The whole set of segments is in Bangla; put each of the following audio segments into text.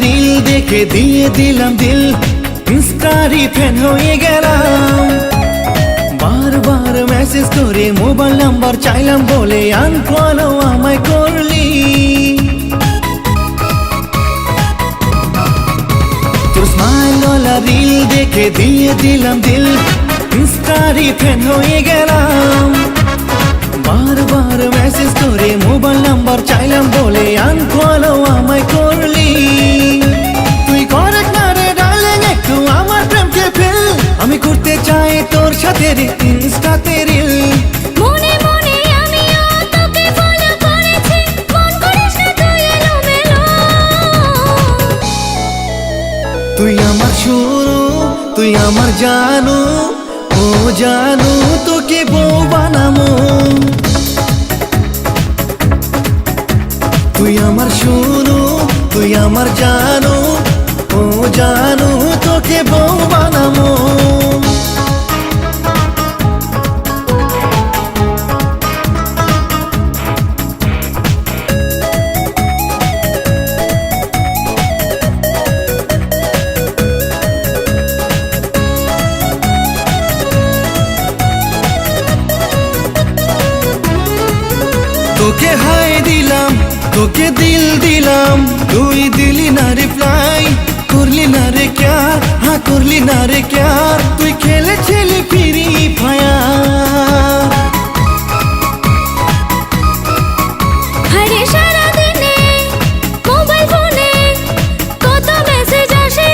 রিল দেখে দিয়ে দিলাম দিল, ইনস্টারই ফ্যান হয়ে গেলাম। বারবার মেসেজ করে মোবাইল নাম্বার চাইলাম বলে আনফলো আমায় করলি। তোর স্মাইলওয়ালা রিল দেখে দিয়ে দিলাম দিল, ইনস্টারই ফ্যান হয়ে গেলাম। বারবার মেসেজ করে মোবাইল নাম্বার চাইলাম বলে আনফলো আমায় করলি। তুই করেক না রে ডার্লিং একটু আমার প্রেমকে ফেল, আমি করতে চাই তোর সাথে রে ইনস্টাতে রিল। মনে মনে আমিও তোকে ফলো করেছি, মন করিস না তুই এলোমেলো। তুই আমার শুরু, তুই আমার জানু, ও জানু তোকে বউ বানামো। তুই আমার শুরু, তুই আমার জানু, ও জানু তোকে বউ বানামো। তোকে হাই দিলাম, তোকে দিল দিলাম, তুই দিলি না রিপ্লাই, করলি না রে ক্যার, হ্যাঁ করলি না রে ক্যার। তুই খেলেছিলি ফ্রি ফায়ার। আরে সারাদিনে মোবাইল ফোনে কত মেসেজ আসে,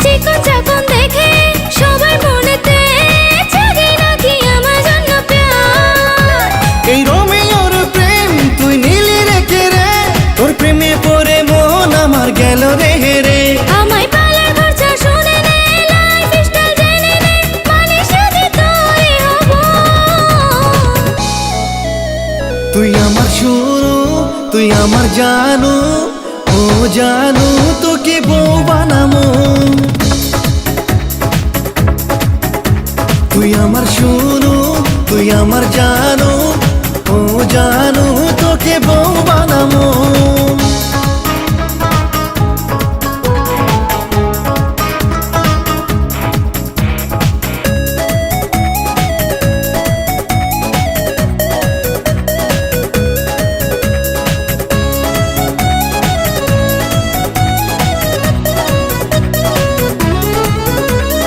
চিকন চাকন দেখে সবার মনেতে জাগে নাকি আমার জন্য প্যার। এই রোমিওর প্রেম তুই নিলি রেখে রে, তোর প্রেমে পড়ে মন আমার গেল রে রে। আমায় পালার খরচা শুনে নে, লাইফস্টাইল জেনে নে, মানে সাথে তোরই হব। তুই আমার শুরু, তুই আমার জানু, ও জানু তোকে বউ বানামো। তুই আমার শুরু, তুই আমার জানু, ও জানু তোকে বউ বানামো।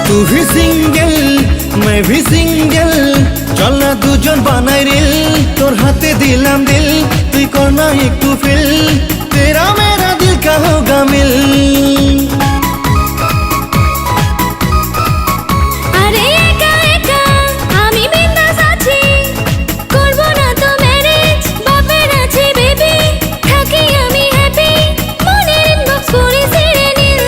तू भी सिंगल मैं भी सिंगल, चल ना दुजन बानाई रील। तोर हाथे दिलाम दिल, तुई करना एकटू फिल, तेरा मेरा दिल का होगा मिल। আরে একা একা আমি বিন্দাস আছি, করব না তো ম্যারেজ, বাপের আছে বেবি, থাকি আমি হ্যাপি, মনের ইনবক্স করে ছেড়ে নিল।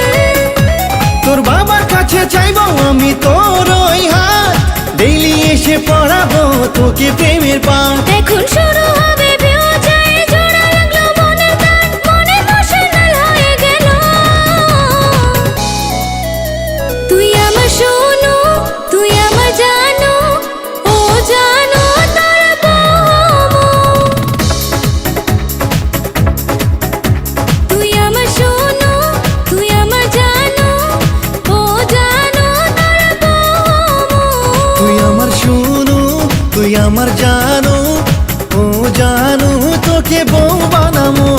তোর বাবার কাছে চাইবো আমি তোর ওই হাত, ডেইলি এসে পড়াবো তোকে প্রেমের পাঠ। এখন শুরু হবে ফিউচার, জোড়া লাগলো মনের গান, মনে ইমোশনাল হয়ে গেল। তুই আমার শোনো, তুই আমার জানো, ও জানো তোর বউ। তুই আমার শোনো, তুই আমার জানো, ও জানো তোর বউ। তুই আমার শুরু, তুই আমার জানু, ও জানু তোকে বউ বানামো।